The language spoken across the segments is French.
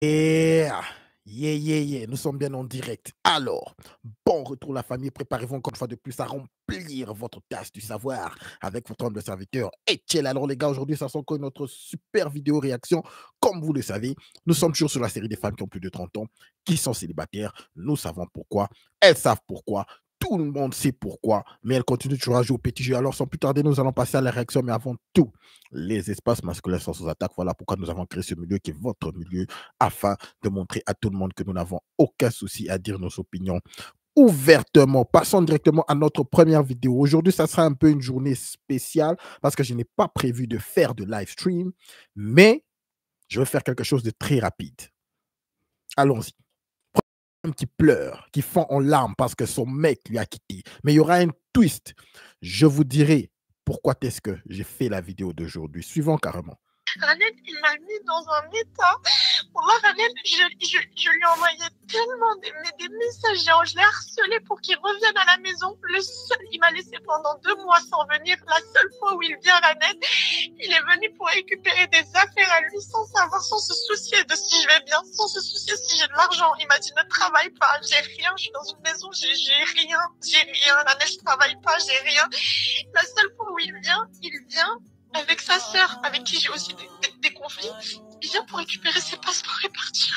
Yeah, nous sommes bien en direct. Alors, bon retour la famille, préparez-vous encore une fois de plus à remplir votre tasse du savoir avec votre humble serviteur Etiel. Alors les gars, aujourd'hui, ça sent encore notre super vidéo réaction. Comme vous le savez, nous sommes toujours sur la série des femmes qui ont plus de 30 ans, qui sont célibataires. Nous savons pourquoi, elles savent pourquoi. Tout le monde sait pourquoi, mais elles continuent toujours à jouer au petit jeu. Alors, sans plus tarder, nous allons passer à la réaction. Mais avant tout, les espaces masculins sont sous attaque. Voilà pourquoi nous avons créé ce milieu qui est votre milieu afin de montrer à tout le monde que nous n'avons aucun souci à dire nos opinions ouvertement. Passons directement à notre première vidéo. Aujourd'hui, ça sera un peu une journée spéciale parce que je n'ai pas prévu de faire de live stream, mais je vais faire quelque chose de très rapide. Allons-y. Qui pleure, qui fond en larmes parce que son mec lui a quitté. Mais il y aura un twist. Je vous dirai pourquoi est-ce que j'ai fait la vidéo d'aujourd'hui. Suivant carrément. Raned, il m'a mis dans un état. Wallah, Raned, je lui ai envoyé tellement des messages. Je l'ai harcelé pour qu'il revienne à la maison. Il m'a laissé pendant 2 mois sans venir. La seule fois où il vient, Raned, il est venu pour récupérer des affaires à lui sans savoir, sans se soucier de si je vais bien, sans se soucier si j'ai de l'argent. Il m'a dit ne travaille pas, j'ai rien. Je suis dans une maison, j'ai rien. Raned, je travaille pas, j'ai rien. La seule fois où il vient avec sa sœur, avec qui j'ai aussi des conflits. Il vient pour récupérer ses passeports et partir.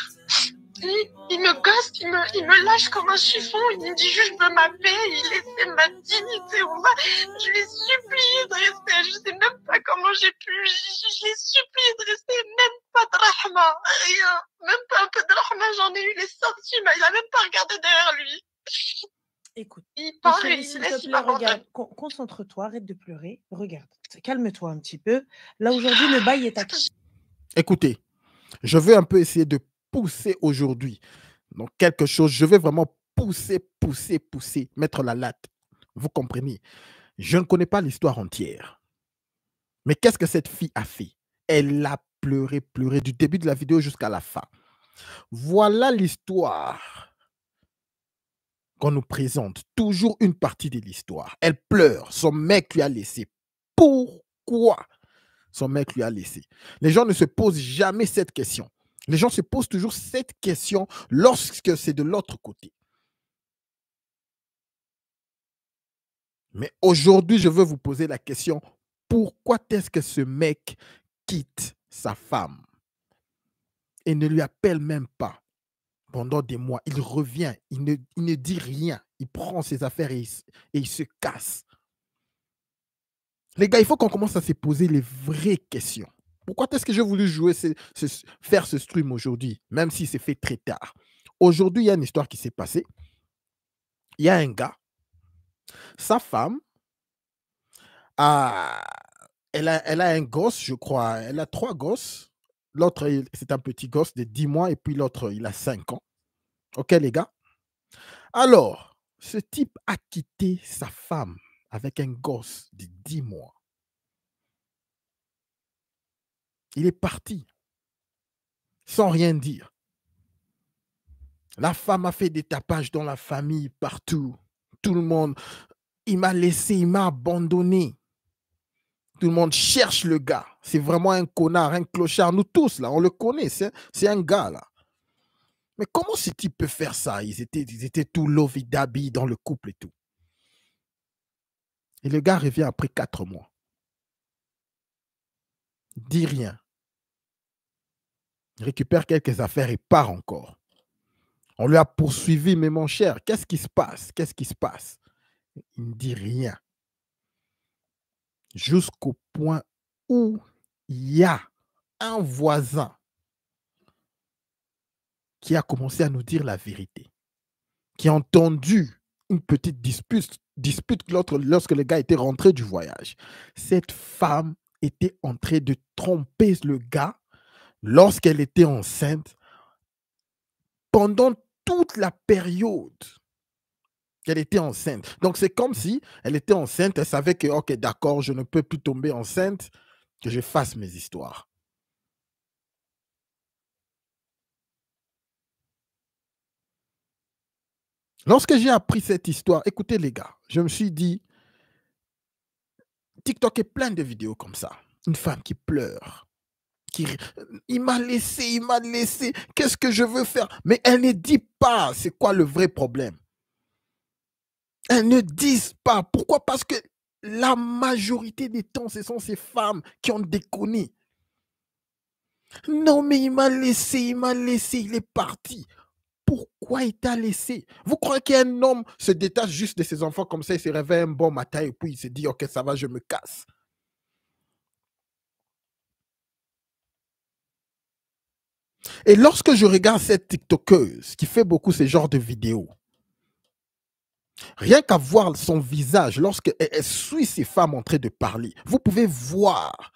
Il me gosse, il me lâche comme un chiffon, il me dit juste je veux ma paix, il essaie ma dignité. Je l'ai supplié de rester, je sais même pas comment j'ai pu, je l'ai supplié de rester, même pas de rahma, rien, même pas un peu de rahma, j'en ai eu les sentiments, il a même pas regardé derrière lui. Écoute, il part et s'il te plaît, regarde, concentre-toi, arrête de pleurer, regarde, calme-toi un petit peu. Là, aujourd'hui, le bail est à... Écoutez, je vais un peu essayer de pousser aujourd'hui. Donc, quelque chose, je vais vraiment pousser, mettre la latte. Vous comprenez? Je ne connais pas l'histoire entière. Mais qu'est-ce que cette fille a fait? Elle a pleuré du début de la vidéo jusqu'à la fin. Voilà l'histoire qu'on nous présente. Toujours une partie de l'histoire. Elle pleure. Son mec lui a laissé. Pourquoi son mec lui a laissé? Les gens ne se posent jamais cette question. Les gens se posent toujours cette question lorsque c'est de l'autre côté. Mais aujourd'hui, je veux vous poser la question, pourquoi est-ce que ce mec quitte sa femme et ne lui appelle même pas pendant des mois? Il revient, il ne dit rien, il prend ses affaires et il se casse. Les gars, il faut qu'on commence à se poser les vraies questions. Pourquoi est-ce que j'ai voulu faire ce stream aujourd'hui, même si c'est fait très tard? Aujourd'hui, il y a une histoire qui s'est passée. Il y a un gars, sa femme, elle a un gosse, je crois. Elle a 3 gosses. L'autre, c'est un petit gosse de 10 mois et puis l'autre, il a 5 ans. OK, les gars? Alors, ce type a quitté sa femme avec un gosse de 10 mois. Il est parti sans rien dire. La femme a fait des tapages dans la famille, partout. Tout le monde, il m'a laissé, il m'a abandonné. Tout le monde cherche le gars. C'est vraiment un connard, un clochard. Nous tous, là, on le connaît. C'est un gars, là. Mais comment ce type peut faire ça? Ils étaient tout lovey-dovey dans le couple et tout. Et le gars revient après 4 mois. Dit rien. Il récupère quelques affaires et part encore. On lui a poursuivi, mais mon cher, qu'est-ce qui se passe? Qu'est-ce qui se passe? Il ne dit rien. Jusqu'au point où il y a un voisin qui a commencé à nous dire la vérité, qui a entendu une petite dispute lorsque le gars était rentré du voyage. Cette femme était en train de tromper le gars lorsqu'elle était enceinte pendant toute la période qu'elle était enceinte. Donc, c'est comme si elle était enceinte, elle savait que, ok, d'accord, je ne peux plus tomber enceinte, que je fasse mes histoires. Lorsque j'ai appris cette histoire, écoutez les gars, je me suis dit, TikTok est plein de vidéos comme ça. Une femme qui pleure, qui il m'a laissé, il m'a laissé, qu'est-ce que je veux faire? Mais elles ne disent pas c'est quoi le vrai problème. Elles ne disent pas. Pourquoi? Parce que la majorité des temps, ce sont ces femmes qui ont déconné. Non, mais il m'a laissé, il est parti. Pourquoi il t'a laissé? Vous croyez qu'un homme se détache juste de ses enfants comme ça, il se réveille un bon matin et puis il se dit, ok, ça va, je me casse. Et lorsque je regarde cette TikTokeuse qui fait beaucoup ce genre de vidéos, rien qu'à voir son visage lorsqu'elle suit ces femmes en train de parler, vous pouvez voir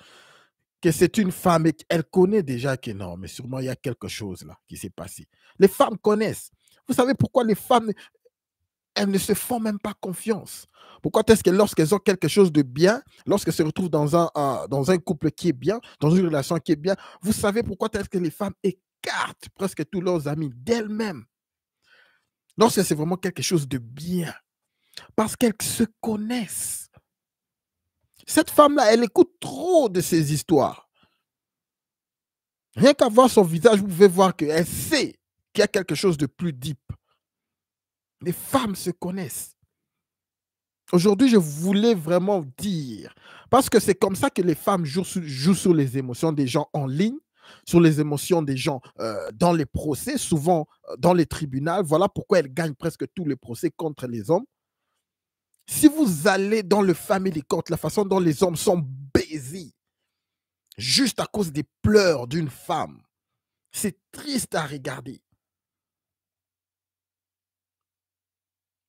que c'est une femme et qu'elle connaît déjà que non, mais sûrement il y a quelque chose là qui s'est passé. Les femmes connaissent. Vous savez pourquoi les femmes, elles ne se font même pas confiance? Pourquoi est-ce que lorsqu'elles ont quelque chose de bien, lorsqu'elles se retrouvent dans un couple qui est bien, dans une relation qui est bien, vous savez pourquoi est-ce que les femmes écartent presque tous leurs amis d'elles-mêmes lorsque c'est vraiment quelque chose de bien? Parce qu'elles se connaissent. Cette femme-là, elle écoute trop de ces histoires. Rien qu'à voir son visage, vous pouvez voir qu'elle sait qu'il y a quelque chose de plus deep. Les femmes se connaissent. Aujourd'hui, je voulais vraiment dire, parce que c'est comme ça que les femmes jouent sur les émotions des gens en ligne, sur les émotions des gens dans les procès, souvent dans les tribunaux. Voilà pourquoi elles gagnent presque tous les procès contre les hommes. Si vous allez dans le family court, la façon dont les hommes sont baisés, juste à cause des pleurs d'une femme, c'est triste à regarder.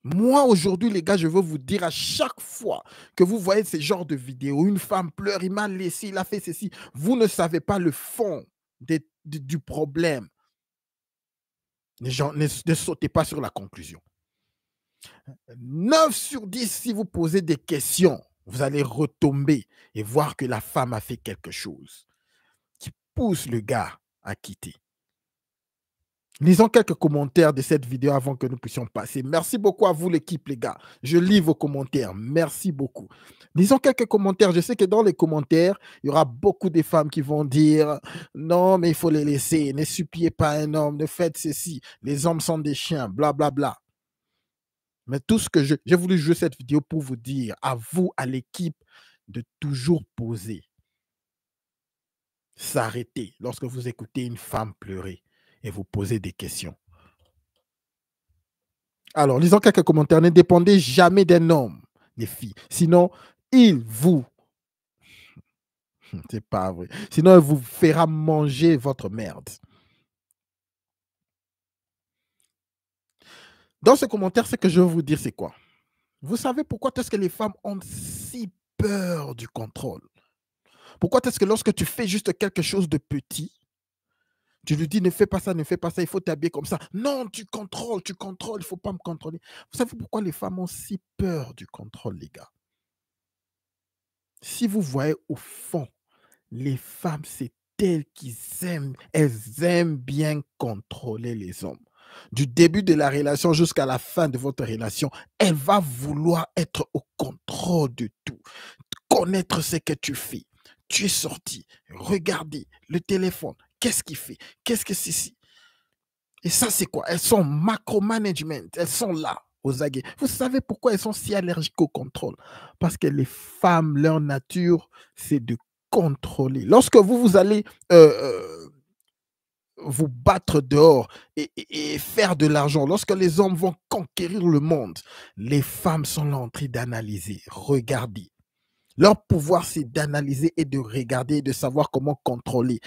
Moi, aujourd'hui, les gars, je veux vous dire à chaque fois que vous voyez ce genre de vidéo, une femme pleure, il m'a laissé, il a fait ceci, vous ne savez pas le fond du problème. Ne sautez pas sur la conclusion. 9 sur 10, si vous posez des questions, vous allez retomber et voir que la femme a fait quelque chose qui pousse le gars à quitter. Lisons quelques commentaires de cette vidéo avant que nous puissions passer. Merci beaucoup à vous, l'équipe, les gars. Je lis vos commentaires. Merci beaucoup. Lisons quelques commentaires. Je sais que dans les commentaires, il y aura beaucoup de femmes qui vont dire non, mais il faut les laisser. Ne suppliez pas un homme. Ne faites ceci. Les hommes sont des chiens. Bla, bla, bla. Mais tout ce que j'ai voulu jouer cette vidéo pour vous dire, à vous, à l'équipe, de toujours poser, s'arrêter lorsque vous écoutez une femme pleurer et vous poser des questions. Alors, lisons quelques commentaires. Ne dépendez jamais d'un homme, les filles. Sinon, il vous... C'est pas vrai. Sinon, il vous fera manger votre merde. Dans ce commentaire, ce que je veux vous dire, c'est quoi? Vous savez pourquoi est-ce que les femmes ont si peur du contrôle? Pourquoi est-ce que lorsque tu fais juste quelque chose de petit, tu lui dis ne fais pas ça, il faut t'habiller comme ça. Non, tu contrôles, il ne faut pas me contrôler. Vous savez pourquoi les femmes ont si peur du contrôle, les gars? Si vous voyez au fond, les femmes, c'est elles aiment bien contrôler les hommes. Du début de la relation jusqu'à la fin de votre relation, elle va vouloir être au contrôle de tout, connaître ce que tu fais. Tu es sorti, regardez le téléphone, qu'est-ce qu'il fait, qu'est-ce que c'est ici. Et ça, c'est quoi? Elles sont macro-management, elles sont là, aux aguets. Vous savez pourquoi elles sont si allergiques au contrôle? Parce que les femmes, leur nature, c'est de contrôler. Lorsque vous allez vous battre dehors et faire de l'argent, lorsque les hommes vont conquérir le monde, les femmes sont là en train d'analyser, regarder. Leur pouvoir, c'est d'analyser et de regarder et de savoir comment contrôler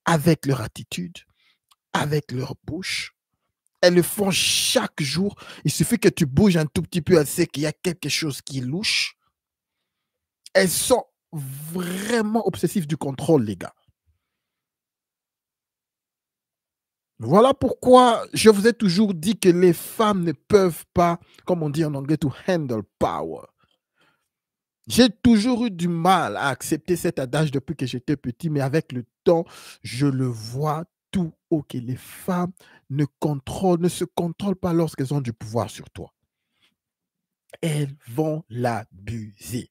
avec leur attitude, avec leur bouche. Elles le font chaque jour. Il suffit que tu bouges un tout petit peu, elles savent qu'il y a quelque chose qui louche. Elles sont vraiment obsessives du contrôle, les gars. Voilà pourquoi je vous ai toujours dit que les femmes ne peuvent pas, comme on dit en anglais, to handle power. J'ai toujours eu du mal à accepter cet adage depuis que j'étais petit, mais avec le temps, je le vois tout haut que les femmes ne se contrôlent pas lorsqu'elles ont du pouvoir sur toi. Elles vont l'abuser.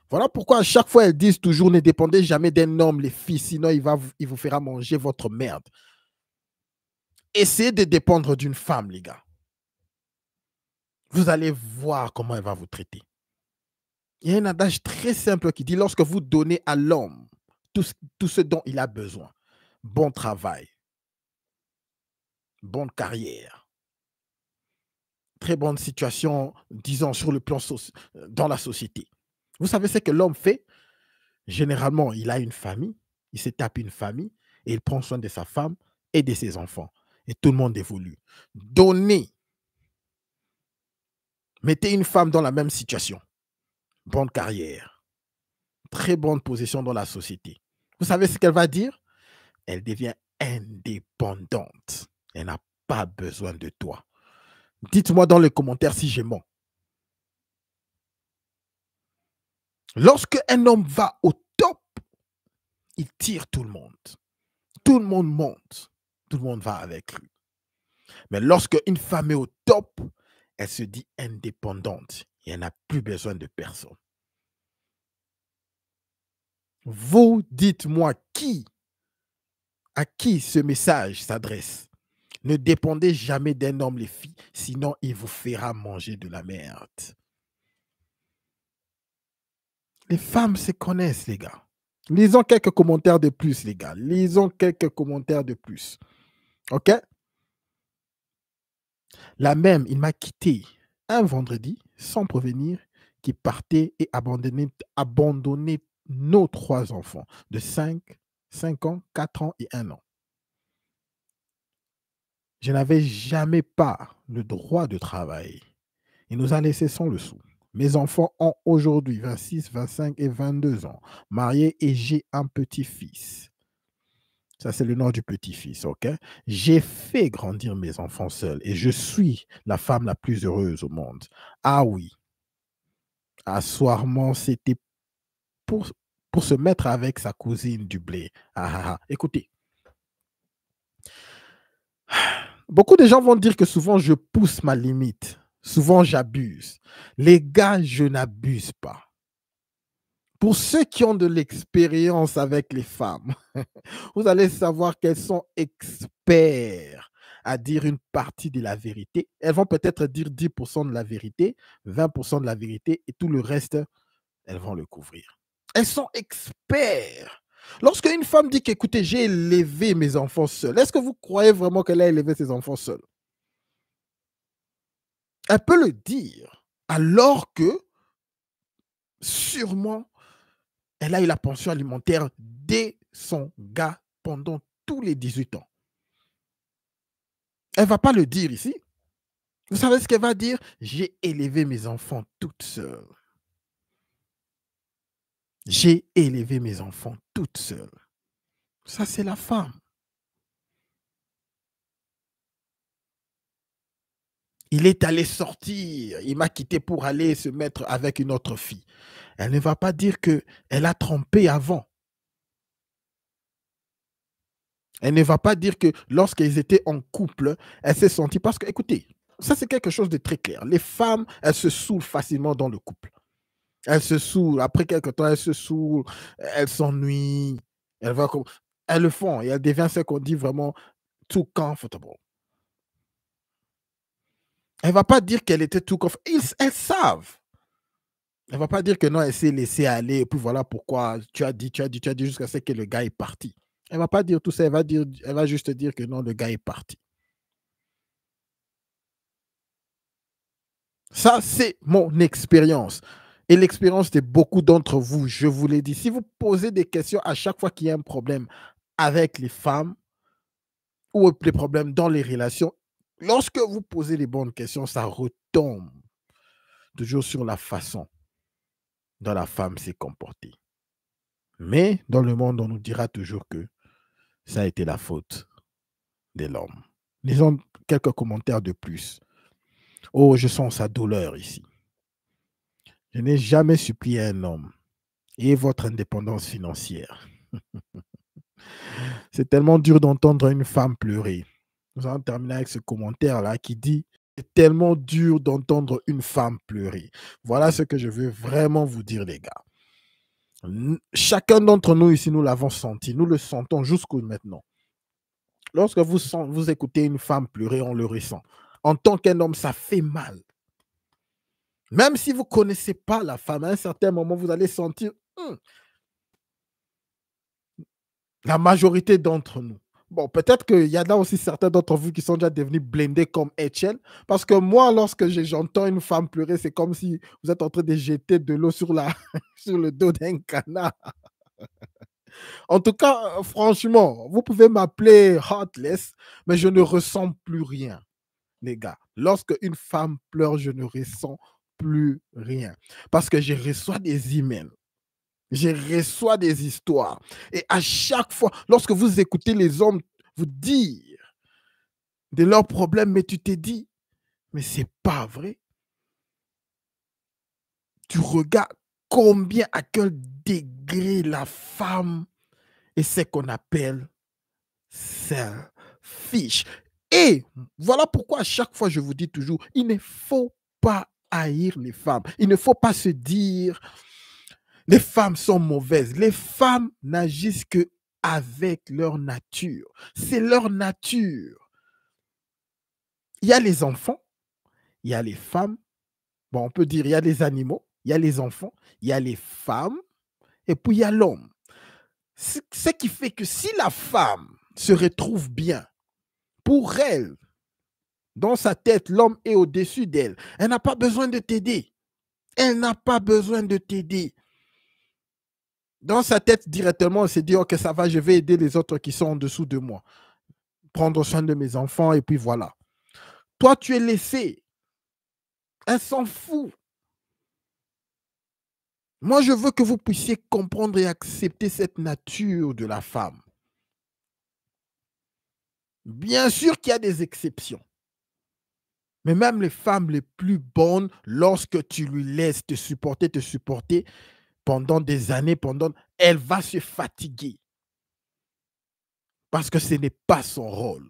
Voilà pourquoi à chaque fois, elles disent toujours ne dépendez jamais d'un homme, les filles, sinon il vous fera manger votre merde. Essayez de dépendre d'une femme, les gars. Vous allez voir comment elle va vous traiter. Il y a un adage très simple qui dit lorsque vous donnez à l'homme tout ce dont il a besoin, bon travail, bonne carrière, très bonne situation, disons, sur le plan dans la société. Vous savez ce que l'homme fait? Généralement, il a une famille, il se tape une famille et il prend soin de sa femme et de ses enfants. Et tout le monde évolue. Donnez, mettez une femme dans la même situation. Bonne carrière, très bonne position dans la société. Vous savez ce qu'elle va dire? Elle devient indépendante. Elle n'a pas besoin de toi. Dites-moi dans les commentaires si je mens. Lorsque un homme va au top, il tire tout le monde. Tout le monde monte. Tout le monde va avec lui. Mais lorsque une femme est au top, elle se dit indépendante et elle n'a plus besoin de personne. Vous dites-moi à qui ce message s'adresse. Ne dépendez jamais d'un homme, les filles, sinon il vous fera manger de la merde. Les femmes se connaissent, les gars. Lisons quelques commentaires de plus, les gars. Lisons quelques commentaires de plus. OK? La même, il m'a quitté un vendredi sans prévenir, qui partait et abandonnait nos 3 enfants de 5 ans, 4 ans et 1 an. Je n'avais jamais pas le droit de travailler. Il nous a laissé sans le sou. Mes enfants ont aujourd'hui 26, 25 et 22 ans, mariés et j'ai un petit-fils. Ça, c'est le nom du petit-fils, ok? J'ai fait grandir mes enfants seuls et je suis la femme la plus heureuse au monde. Ah oui, assoirement, c'était pour, pour se mettre avec sa cousine du blé. Écoutez, beaucoup de gens vont dire que souvent je pousse ma limite. Souvent j'abuse. Les gars, je n'abuse pas. Pour ceux qui ont de l'expérience avec les femmes, vous allez savoir qu'elles sont experts à dire une partie de la vérité. Elles vont peut-être dire 10% de la vérité, 20% de la vérité et tout le reste, elles vont le couvrir. Elles sont experts. Lorsque une femme dit qu'écoutez, j'ai élevé mes enfants seuls, est-ce que vous croyez vraiment qu'elle a élevé ses enfants seuls? Elle peut le dire, alors que sûrement, elle a eu la pension alimentaire dès son gars pendant tous les 18 ans. Elle ne va pas le dire ici. Vous savez ce qu'elle va dire? J'ai élevé mes enfants toute seule. J'ai élevé mes enfants toute seule. Ça, c'est la femme. Il est allé sortir. Il m'a quitté pour aller se mettre avec une autre fille. Elle ne va pas dire qu'elle a trompé avant. Elle ne va pas dire que lorsqu'elles étaient en couple, elle s'est sentie... Parce que, écoutez, ça c'est quelque chose de très clair. Les femmes, elles se saoulent facilement dans le couple. Elles se saoulent. Après quelque temps, elles se saoulent. Elles s'ennuient. Elles le font. Et elles deviennent ce qu'on dit vraiment too comfortable. Elle ne va pas dire qu'elle était too comfortable. Elles savent. Elle ne va pas dire que non, elle s'est laissée aller. Et puis voilà pourquoi tu as dit jusqu'à ce que le gars est parti. Elle ne va pas dire tout ça. Elle va juste dire que non, le gars est parti. Ça, c'est mon expérience. Et l'expérience de beaucoup d'entre vous, je vous l'ai dit. Si vous posez des questions à chaque fois qu'il y a un problème avec les femmes ou les problèmes dans les relations, lorsque vous posez les bonnes questions, ça retombe toujours sur la façon dont la femme s'est comportée. Mais dans le monde, on nous dira toujours que ça a été la faute de l'homme. Lisons quelques commentaires de plus. Oh, je sens sa douleur ici. Je n'ai jamais supplié un homme et votre indépendance financière. C'est tellement dur d'entendre une femme pleurer. Nous allons terminer avec ce commentaire-là qui dit c'est tellement dur d'entendre une femme pleurer. Voilà ce que je veux vraiment vous dire, les gars. Chacun d'entre nous ici, nous l'avons senti, nous le sentons jusqu'au maintenant. Lorsque vous écoutez une femme pleurer, on le ressent. En tant qu'un homme, ça fait mal. Même si vous ne connaissez pas la femme, à un certain moment, vous allez sentir la majorité d'entre nous. Bon, peut-être qu'il y en a aussi certains d'entre vous qui sont déjà devenus blindés comme Etienne. Parce que moi, lorsque j'entends une femme pleurer, c'est comme si vous êtes en train de jeter de l'eau sur, sur le dos d'un canard. En tout cas, franchement, vous pouvez m'appeler heartless, mais je ne ressens plus rien, les gars. Lorsque une femme pleure, je ne ressens plus rien. Parce que je reçois des emails. Je reçois des histoires. Et à chaque fois, lorsque vous écoutez les hommes vous dire de leurs problèmes, mais tu te dis, mais c'est pas vrai. Tu regardes combien, à quel degré la femme est ce qu'on appelle selfish. Et voilà pourquoi à chaque fois je vous dis toujours, il ne faut pas haïr les femmes. Il ne faut pas se dire les femmes sont mauvaises. Les femmes n'agissent que avec leur nature. C'est leur nature. Il y a les enfants, il y a les femmes. Bon, on peut dire il y a les animaux, il y a les enfants, il y a les femmes et puis il y a l'homme. Ce qui fait que si la femme se retrouve bien, pour elle, dans sa tête, l'homme est au-dessus d'elle. Elle n'a pas besoin de t'aider. Elle n'a pas besoin de t'aider. Dans sa tête, directement, elle s'est dit, ok, ça va, je vais aider les autres qui sont en dessous de moi. Prendre soin de mes enfants, et puis voilà. Toi, tu es laissé. Elle s'en fout. Moi, je veux que vous puissiez comprendre et accepter cette nature de la femme. Bien sûr qu'il y a des exceptions. Mais même les femmes les plus bonnes, lorsque tu lui laisses te supporter pendant des années, elle va se fatiguer. Parce que ce n'est pas son rôle.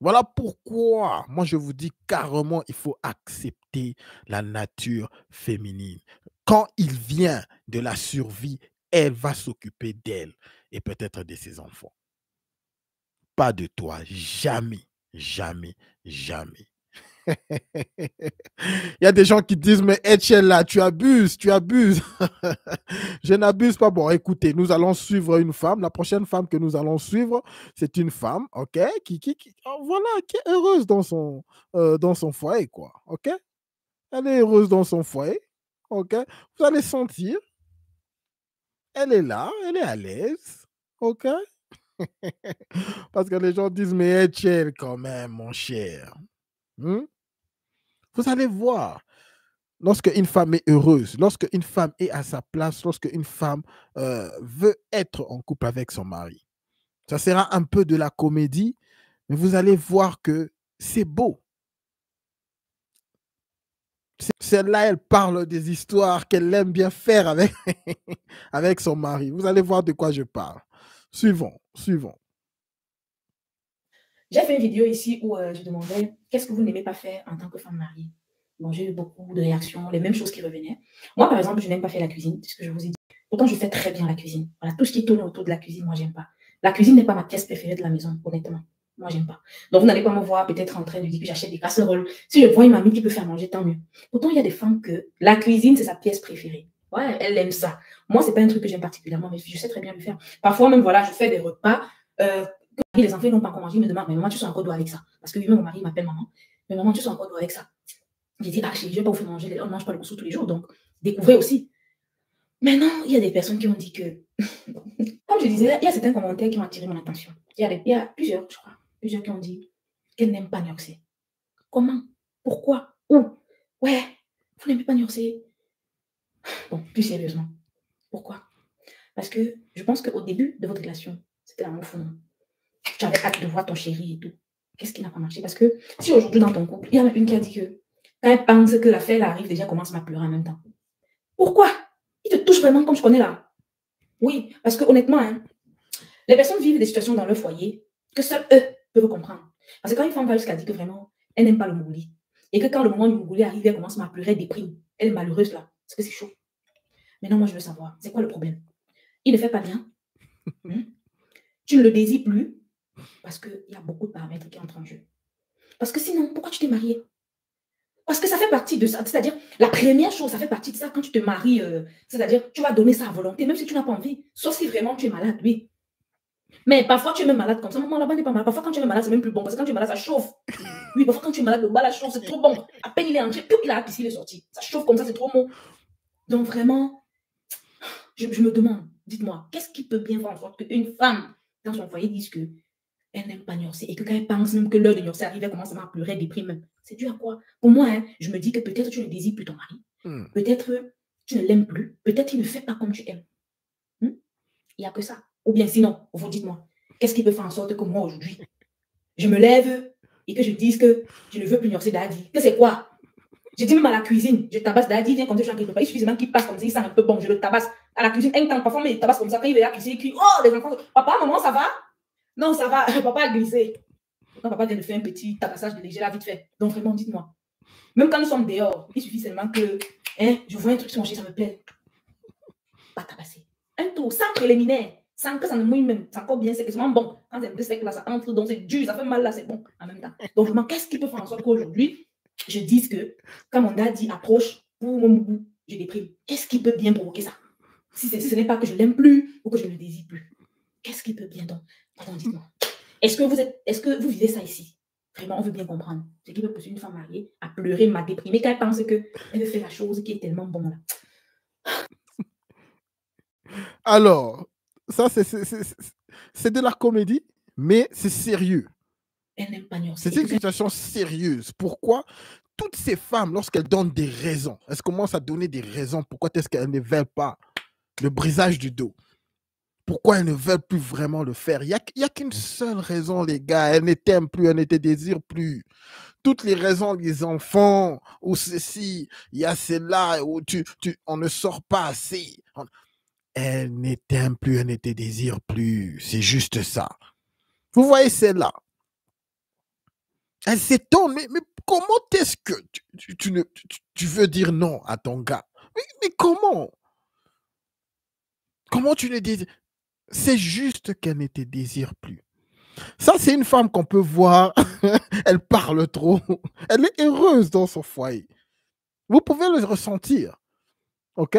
Voilà pourquoi, moi je vous dis carrément, il faut accepter la nature féminine. Quand il vient de la survie, elle va s'occuper d'elle et peut-être de ses enfants. Pas de toi, jamais, jamais, jamais. Il y a des gens qui disent, mais Etienne, là, tu abuses, tu abuses. Je n'abuse pas. Bon, écoutez, nous allons suivre une femme. La prochaine femme que nous allons suivre, c'est une femme, OK, voilà, qui est heureuse dans son foyer, quoi, OK? Elle est heureuse dans son foyer, OK? Vous allez sentir, elle est là, elle est à l'aise, OK? Parce que les gens disent, mais Etienne, quand même, mon cher. Vous allez voir. Lorsque une femme est heureuse, lorsque une femme est à sa place, lorsque une femme veut être en couple avec son mari, ça sera un peu de la comédie, mais vous allez voir que c'est beau. Celle-là, elle parle des histoires qu'elle aime bien faire avec, avec son mari. Vous allez voir de quoi je parle. Suivons. J'ai fait une vidéo ici où je demandais qu'est-ce que vous n'aimez pas faire en tant que femme mariée. Bon, j'ai eu beaucoup de réactions, les mêmes choses qui revenaient. Moi, par exemple, je n'aime pas faire la cuisine, c'est ce que je vous ai dit. Pourtant, je fais très bien la cuisine. Voilà, tout ce qui tourne autour de la cuisine, moi, j'aime pas. La cuisine n'est pas ma pièce préférée de la maison, honnêtement. Moi, j'aime pas. Donc, vous n'allez pas me voir peut-être en train de dire que j'achète des casseroles. Si je vois une mamie qui peut faire manger, tant mieux. Pourtant, il y a des femmes que la cuisine, c'est sa pièce préférée. Ouais, elle aime ça. Moi, c'est pas un truc que j'aime particulièrement, mais je sais très bien le faire. Parfois, même, voilà, je fais des repas. Que les enfants n'ont pas encore mangé, ils me demandent, mais maman, tu sens encore d'eau avec ça. Parce que lui-même, mon mari m'appelle maman. Mais maman, tu sens encore d'eau avec ça. J'ai dit, ah, je ne vais pas vous faire manger, on ne mange pas le couscous tous les jours, donc découvrez aussi. Maintenant, il y a des personnes qui ont dit que, comme je disais, il y a certains commentaires qui ont attiré mon attention. Il y a plusieurs, je crois, plusieurs qui ont dit qu'elles n'aiment pas Niorcé. Comment? Pourquoi? Où? Ouais, vous n'aimez pas Niorcé. Bon, plus sérieusement, pourquoi? Parce que je pense qu'au début de votre relation, c'était l'amour fou. Tu avais hâte de voir ton chéri et tout. Qu'est-ce qui n'a pas marché? Parce que si aujourd'hui dans ton couple, il y en a une qui a dit que quand elle pense que l'affaire arrive, déjà commence à pleurer en même temps. Pourquoi? Il te touche vraiment comme je connais là. Oui, parce que honnêtement, hein, les personnes vivent des situations dans leur foyer que seuls eux peuvent comprendre. Parce que quand une femme va jusqu'à dire que vraiment, elle n'aime pas le mouli, et que quand le moment du mouli arrive, elle commence à pleurer, elle déprime. Elle est malheureuse là, parce que c'est chaud. Maintenant, moi, je veux savoir, c'est quoi le problème? Il ne fait pas bien. Tu ne le désires plus parce qu'il y a beaucoup de paramètres qui entrent en jeu. Parce que sinon, pourquoi tu t'es marié? Parce que ça fait partie de ça. C'est-à-dire, la première chose, ça fait partie de ça quand tu te maries. C'est-à-dire, tu vas donner ça à volonté, même si tu n'as pas envie. Sauf si vraiment tu es malade, oui. Mais parfois, tu es même malade comme ça. Maman, là-bas n'est pas malade. Parfois, quand tu es malade, c'est même plus bon. Parce que quand tu es malade, ça chauffe. Oui, parfois, quand tu es malade, le bas, la chauffe, c'est trop bon. À peine il est entré, puis il a pissé, il est sorti. Ça chauffe comme ça, c'est trop bon. Donc, vraiment, je me demande, dites-moi, qu'est-ce qui peut bien faire en sorte qu'une femme, dans son foyer, dise que elle n'aime pas Niorcé et que quand elle pense même que l'heure de Niorcé arrive, elle commence à pleurer, elle déprime même. C'est dû à quoi? Pour moi, hein, je me dis que peut-être tu ne désires plus ton mari. Peut-être tu ne l'aimes plus. Peut-être il ne fait pas comme tu aimes. Il n'y a que ça. Ou bien sinon, vous dites-moi, qu'est-ce qui peut faire en sorte que moi, aujourd'hui, je me lève et que je dise que je ne veux plus Niorcé Dadi? Que c'est quoi? Je dis même à la cuisine, je tabasse Dadi, viens comme des gens qui ne il suffit seulement qu'il passe comme ça, il sent un peu bon, je le tabasse. À la cuisine, un temps, parfois, mais il tabasse comme ça, quand il va à la cuisine, il crie, oh, les enfants, papa, maman, ça va? Non, ça va, papa a glissé. Non, papa vient de faire un petit tabassage de léger là, vite fait. Donc vraiment, dites-moi. Même quand nous sommes dehors, il suffit seulement que je vois un truc sur mon chez, ça me plaît. Pas tabasser. Un tour, sans préliminaire, sans que ça ne mouille même. C'est encore bien, c'est vraiment bon. Quand c'est un peu sec là, ça entre, donc c'est dur, ça fait mal là, c'est bon en même temps. Donc vraiment, qu'est-ce qui peut faire en sorte qu'aujourd'hui, je dise que quand mon daddy approche, je déprime. Qu'est-ce qui peut bien provoquer ça? Si ce n'est pas que je l'aime plus ou que je ne le désire plus. Qu'est-ce qui peut bien donc? Pardon, dites-moi. Est-ce que vous vivez ça ici? Vraiment, on veut bien comprendre. Ce qui peut pousser une femme mariée à pleurer, à déprimer, quand elle pense qu'elle fait la chose qui est tellement bonne là. Alors, ça, c'est de la comédie, mais c'est sérieux. Elle n'aime pas Niorcé. C'est une situation sérieuse. Pourquoi toutes ces femmes, lorsqu'elles donnent des raisons, elles commencent à donner des raisons pourquoi est-ce qu'elles ne veulent pas le brisage du dos? Pourquoi elles ne veulent plus vraiment le faire? Il n'y a qu'une seule raison, les gars. Elles ne t'aiment plus, elles ne te désirent plus. Toutes les raisons, les enfants, ou ceci, il y a celle-là, où on ne sort pas assez. Elles ne t'aiment plus, elles ne te désirent plus. C'est juste ça. Vous voyez celle-là? Elle s'étonne, mais comment est-ce que tu veux dire non à ton gars? Mais comment? Comment tu ne désires? C'est juste qu'elle ne te désire plus. Ça, c'est une femme qu'on peut voir. Elle parle trop. Elle est heureuse dans son foyer. Vous pouvez le ressentir. OK?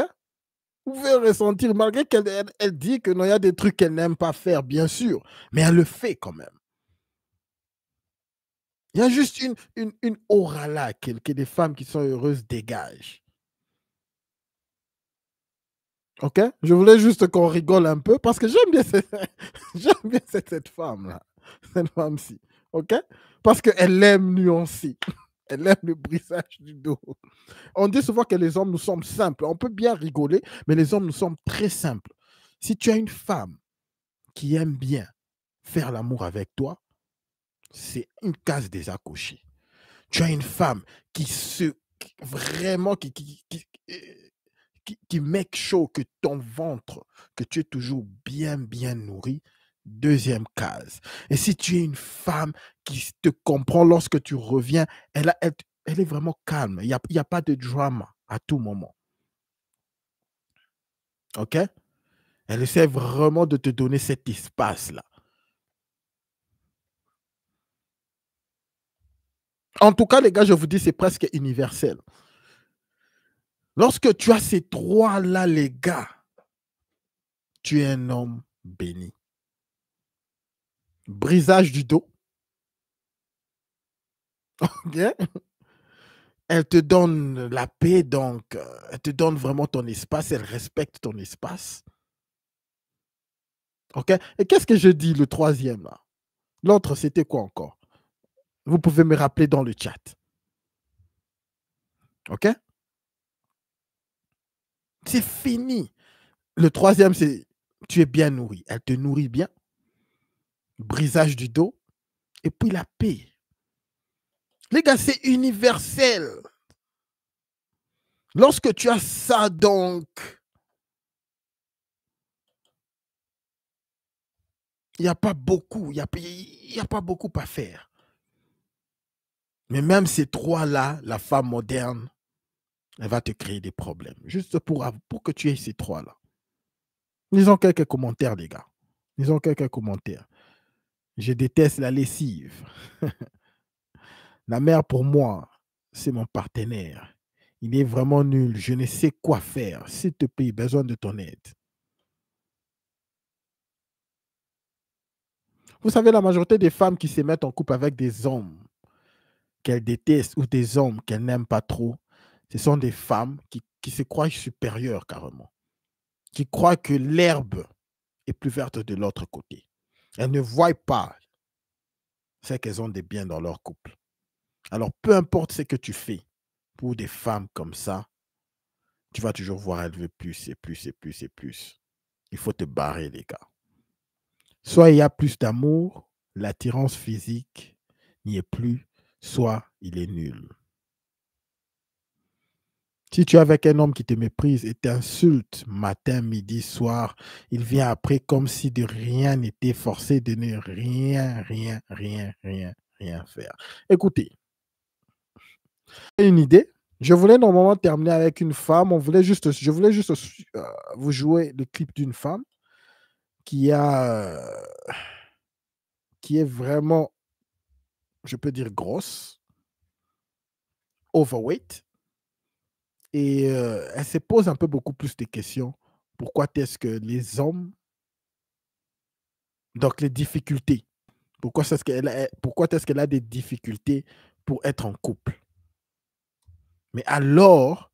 Vous pouvez le ressentir, malgré qu'elle dit que non, il y a des trucs qu'elle n'aime pas faire, bien sûr. Mais elle le fait quand même. Il y a juste une aura là que des femmes qui sont heureuses dégagent. OK? Je voulais juste qu'on rigole un peu parce que j'aime bien cette femme-là. Cette femme-ci. OK? Parce qu'elle aime nuancer. Elle aime le brisage du dos. On dit souvent que les hommes, nous sommes simples. On peut bien rigoler, mais les hommes, nous sommes très simples. Si tu as une femme qui aime bien faire l'amour avec toi, c'est une case déjà cochée. Tu as une femme qui make sure que ton ventre, que tu es toujours bien nourri, deuxième case. Et si tu es une femme qui te comprend lorsque tu reviens, elle est vraiment calme. Il n'y a pas de drama à tout moment. OK? Elle essaie vraiment de te donner cet espace-là. En tout cas, les gars, je vous dis, c'est presque universel. Lorsque tu as ces trois-là, les gars, tu es un homme béni. Brisage du dos. OK? Elle te donne la paix, donc elle te donne vraiment ton espace, elle respecte ton espace. OK? Et qu'est-ce que je dis, le troisième là? L'autre, c'était quoi encore? Vous pouvez me rappeler dans le chat. OK? C'est fini. Le troisième, c'est tu es bien nourri. Elle te nourrit bien. Brisage du dos. Et puis la paix. Les gars, c'est universel. Lorsque tu as ça, donc, il n'y a pas beaucoup, il y a pas beaucoup à faire. Mais même ces trois-là, la femme moderne, Elle va te créer des problèmes. Juste pour que tu aies ces trois-là. Lisons quelques commentaires, les gars. Lisons quelques commentaires. Je déteste la lessive. La mère, pour moi, c'est mon partenaire. Il est vraiment nul. Je ne sais quoi faire. S'il te plaît, besoin de ton aide. Vous savez, la majorité des femmes qui se mettent en couple avec des hommes qu'elles détestent ou des hommes qu'elles n'aiment pas trop, ce sont des femmes qui se croient supérieures carrément, qui croient que l'herbe est plus verte de l'autre côté. Elles ne voient pas c'est qu'elles ont des biens dans leur couple. Alors, peu importe ce que tu fais pour des femmes comme ça, tu vas toujours voir, elle veut plus et plus et plus et plus. Il faut te barrer, les gars. Soit il y a plus d'amour, l'attirance physique n'y est plus, soit il est nul. Si tu es avec un homme qui te méprise et t'insulte matin, midi, soir, il vient après comme si de rien n'était, forcé de ne rien faire. Écoutez, une idée. Je voulais normalement terminer avec une femme. Je voulais juste vous jouer le clip d'une femme qui est vraiment, je peux dire, grosse, overweight. Et elle se pose un peu beaucoup plus de questions. Pourquoi est-ce que les hommes, donc les difficultés, pourquoi est-ce qu'elle a des difficultés pour être en couple? Mais alors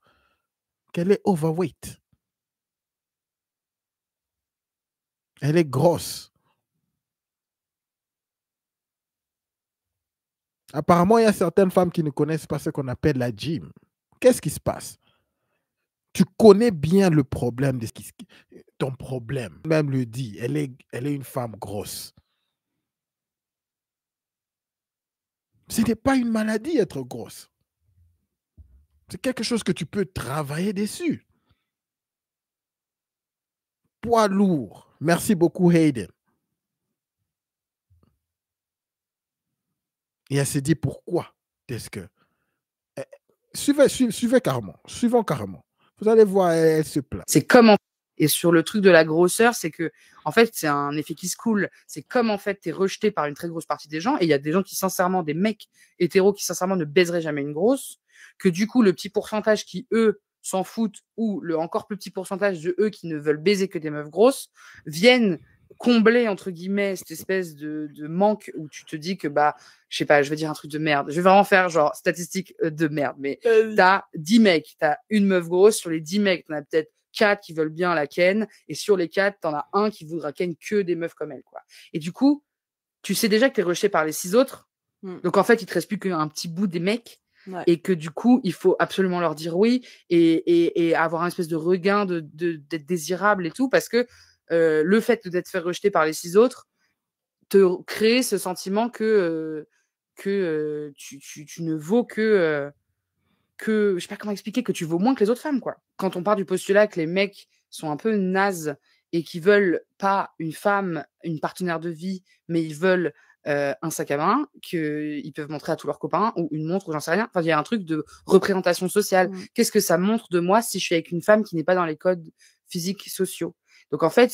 qu'elle est overweight, elle est grosse. Apparemment, il y a certaines femmes qui ne connaissent pas ce qu'on appelle la gym. Qu'est-ce qui se passe? Tu connais bien le problème de ton problème. Même le dit, elle est une femme grosse. Ce n'est pas une maladie être grosse. C'est quelque chose que tu peux travailler dessus. Poids lourd. Merci beaucoup, Hayden. Et elle s'est dit pourquoi est-ce que. Suivez carrément. Suivons carrément. Vous allez voir, elle se plaint. C'est comme et sur le truc de la grosseur, c'est que, en fait, c'est un effet qui se coule. C'est comme, en fait, t'es rejeté par une très grosse partie des gens. Et il y a des gens qui, sincèrement, des mecs hétéros qui, sincèrement, ne baiseraient jamais une grosse. Que du coup, le petit pourcentage qui, eux, s'en foutent, ou le encore plus petit pourcentage de eux qui ne veulent baiser que des meufs grosses, viennent combler, entre guillemets, cette espèce de manque où tu te dis que, bah, je sais pas, je vais dire un truc de merde. Je vais vraiment faire, genre, statistique de merde. Mais t'as 10 mecs, t'as une meuf grosse. Sur les 10 mecs, t'en as peut-être 4 qui veulent bien la ken, et sur les 4, t'en as un qui voudra ken que des meufs comme elle, quoi. Et du coup, tu sais déjà que t'es rejeté par les 6 autres, donc en fait, il te reste plus qu'un petit bout des mecs, et que du coup, il faut absolument leur dire oui, et avoir un espèce de regain d'être désirable et tout, parce que le fait d'être fait rejeter par les 6 autres te crée ce sentiment que tu ne vaux que je sais pas comment expliquer, que tu vaux moins que les autres femmes, quoi. Quand on part du postulat que les mecs sont un peu nazes et qui veulent pas une femme, une partenaire de vie, mais ils veulent un sac à main qu'ils peuvent montrer à tous leurs copains, ou une montre, ou j'en sais rien. Enfin, il y a un truc de représentation sociale. Qu'est-ce que ça montre de moi si je suis avec une femme qui n'est pas dans les codes physiques sociaux? Donc en fait,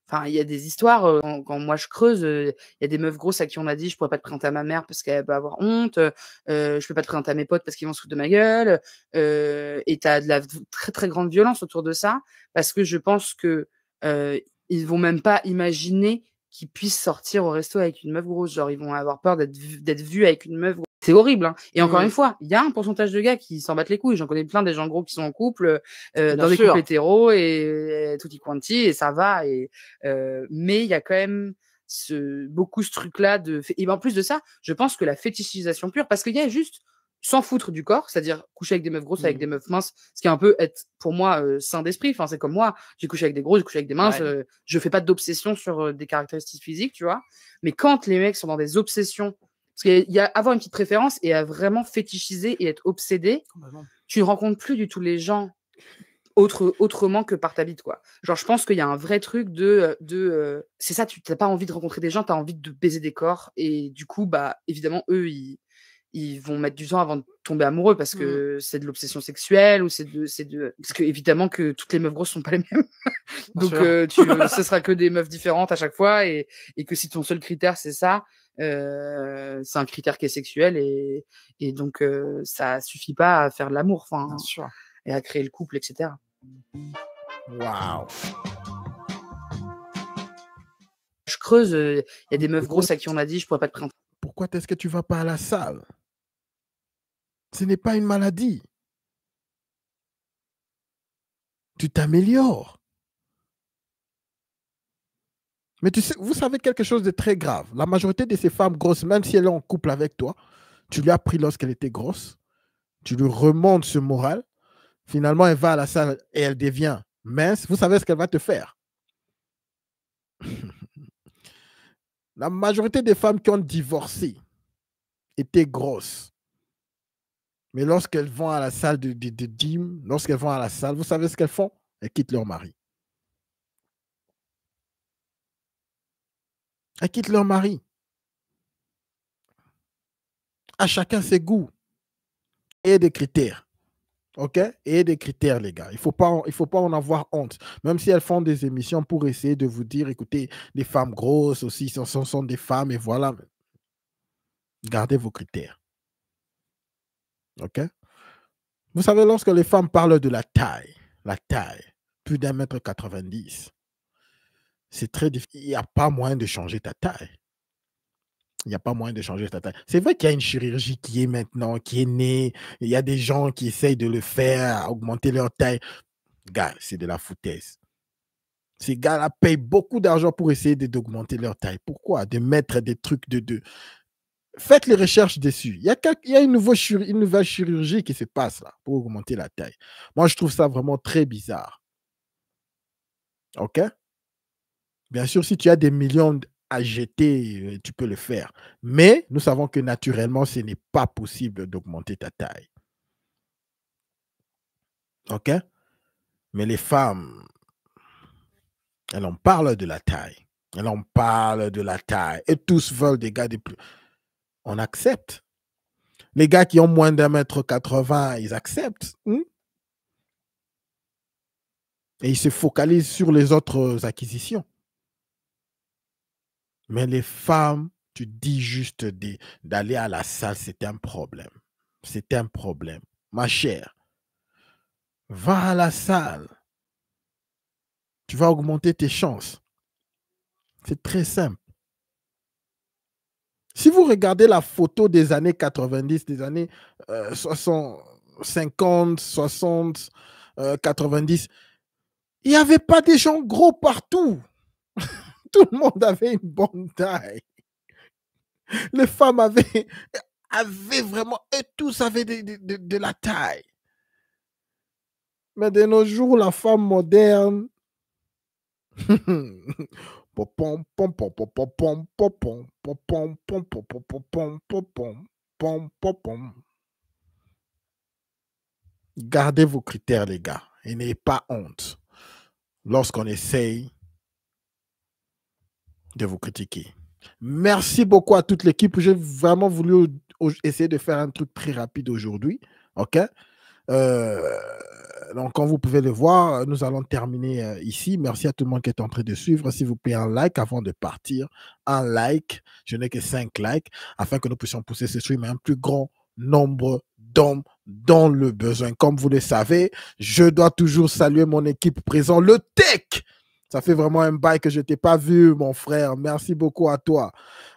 enfin, il y a des histoires, quand moi je creuse, il y a des meufs grosses à qui on a dit: «Je pourrais pas te présenter à ma mère parce qu'elle va avoir honte, je peux pas te présenter à mes potes parce qu'ils vont se foutre de ma gueule», et tu as de la très, très grande violence autour de ça, parce que je pense que, ils vont même pas imaginer qu'ils puissent sortir au resto avec une meuf grosse. Genre, ils vont avoir peur d'être vus avec une meuf grosse. C'est horrible, hein. Et encore une fois, il y a un pourcentage de gars qui s'en battent les couilles. J'en connais plein des gens gros qui sont en couple, dans des couples hétéros et tutti quanti, et ça va. Mais il y a quand même beaucoup ce truc-là et en plus de ça, je pense que la fétichisation pure, parce qu'il y a juste s'en foutre du corps, c'est-à-dire coucher avec des meufs grosses, avec des meufs minces, ce qui est un peu être, pour moi, sain d'esprit. Enfin, c'est comme moi, j'ai couché avec des grosses, j'ai couché avec des minces, je fais pas d'obsession sur des caractéristiques physiques, tu vois. Mais quand les mecs sont dans des obsessions, parce qu'il y a avoir une petite préférence et à vraiment fétichiser et être obsédé, tu ne rencontres plus du tout les gens autrement que par ta bite, quoi. Genre, je pense qu'il y a un vrai truc c'est ça, tu n'as pas envie de rencontrer des gens, tu as envie de baiser des corps, et du coup, bah, évidemment, eux, ils ils vont mettre du temps avant de tomber amoureux parce Mmh. que c'est de l'obsession sexuelle ou parce que évidemment que toutes les meufs grosses sont pas les mêmes. Bien Donc sûr. ce sera que des meufs différentes à chaque fois et que si ton seul critère c'est ça, c'est un critère qui est sexuel et donc ça suffit pas à faire de l'amour, Bien enfin, sûr. et à créer le couple, etc. Waouh. Je creuse, il y a des meufs Pourquoi, grosses à qui on a dit: «Je pourrais pas te prendre». pourquoi est-ce que tu vas pas à la salle? Ce n'est pas une maladie. Tu t'améliores. Mais tu sais, vous savez quelque chose de très grave. La majorité de ces femmes grosses, même si elles est en couple avec toi, tu lui as pris lorsqu'elle était grosse, tu lui remontes ce moral, finalement elle va à la salle et elle devient mince. Vous savez ce qu'elle va te faire? La majorité des femmes qui ont divorcé étaient grosses. Mais lorsqu'elles vont à la salle de gym, lorsqu'elles vont à la salle, vous savez ce qu'elles font? Elles quittent leur mari. Elles quittent leur mari. À chacun ses goûts et des critères. OK? Et des critères, les gars. Il faut pas en avoir honte. Même si elles font des émissions pour essayer de vous dire, écoutez, les femmes grosses aussi, ce sont des femmes et voilà. Gardez vos critères. OK? Vous savez, lorsque les femmes parlent de la taille, plus d'1,90 m, c'est très difficile. Il n'y a pas moyen de changer ta taille. Il n'y a pas moyen de changer ta taille. C'est vrai qu'il y a une chirurgie qui est maintenant, qui est née. Il y a des gens qui essayent de le faire, augmenter leur taille. Gars, c'est de la foutaise. Ces gars-là payent beaucoup d'argent pour essayer d'augmenter leur taille. Pourquoi? De mettre des trucs de... Faites les recherches dessus. Il y a une nouvelle chirurgie qui se passe là pour augmenter la taille. Moi, je trouve ça vraiment très bizarre. OK? Bien sûr, si tu as des millions à jeter, tu peux le faire. Mais nous savons que naturellement, ce n'est pas possible d'augmenter ta taille. OK? Mais les femmes, elles en parlent de la taille. Elles en parlent de la taille. Et tous veulent des gars de plus. On accepte. Les gars qui ont moins d'1,80 m, ils acceptent. Et ils se focalisent sur les autres acquisitions. Mais les femmes, tu dis juste d'aller à la salle, c'est un problème. C'est un problème. Ma chère, va à la salle. Tu vas augmenter tes chances. C'est très simple. Si vous regardez la photo des années 90, des années 60, 50, 60, 90, il n'y avait pas des gens gros partout. Tout le monde avait une bonne taille. Les femmes avaient vraiment, et tous avaient de la taille. Mais de nos jours, la femme moderne, gardez vos critères, les gars, et n'ayez pas honte lorsqu'on essaye de vous critiquer. Merci beaucoup à toute l'équipe. J'ai vraiment voulu essayer de faire un truc très rapide aujourd'hui. OK? Donc, comme vous pouvez le voir, nous allons terminer ici. Merci à tout le monde qui est en train de suivre. S'il vous plaît, un like avant de partir. Un like. Je n'ai que 5 likes afin que nous puissions pousser ce stream à un plus grand nombre d'hommes dans le besoin. Comme vous le savez, je dois toujours saluer mon équipe présente, le Tech. Ça fait vraiment un bail que je ne t'ai pas vu, mon frère. Merci beaucoup à toi.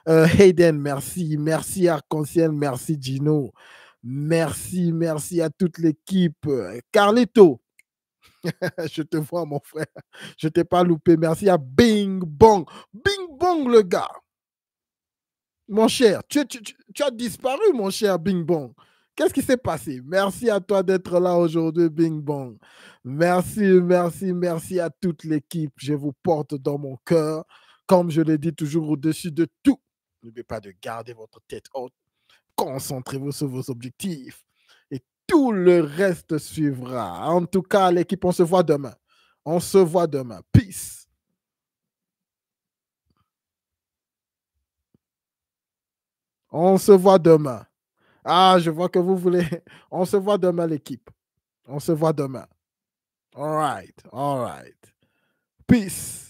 Hayden, merci. Merci Arc-en-Ciel. Merci Gino. Merci à toute l'équipe. Carlito, je te vois, mon frère. Je ne t'ai pas loupé. Merci à Bing Bong. Bing Bong, le gars. Mon cher, tu as disparu, mon cher Bing Bong. Qu'est-ce qui s'est passé? Merci à toi d'être là aujourd'hui, Bing Bong. Merci à toute l'équipe. Je vous porte dans mon cœur. Comme je le dis toujours, au-dessus de tout. N'oubliez pas de garder votre tête haute. Concentrez-vous sur vos objectifs. Et tout le reste suivra. En tout cas, l'équipe, on se voit demain. Peace. On se voit demain. Ah, je vois que vous voulez. On se voit demain, l'équipe. On se voit demain. All right. All right. Peace.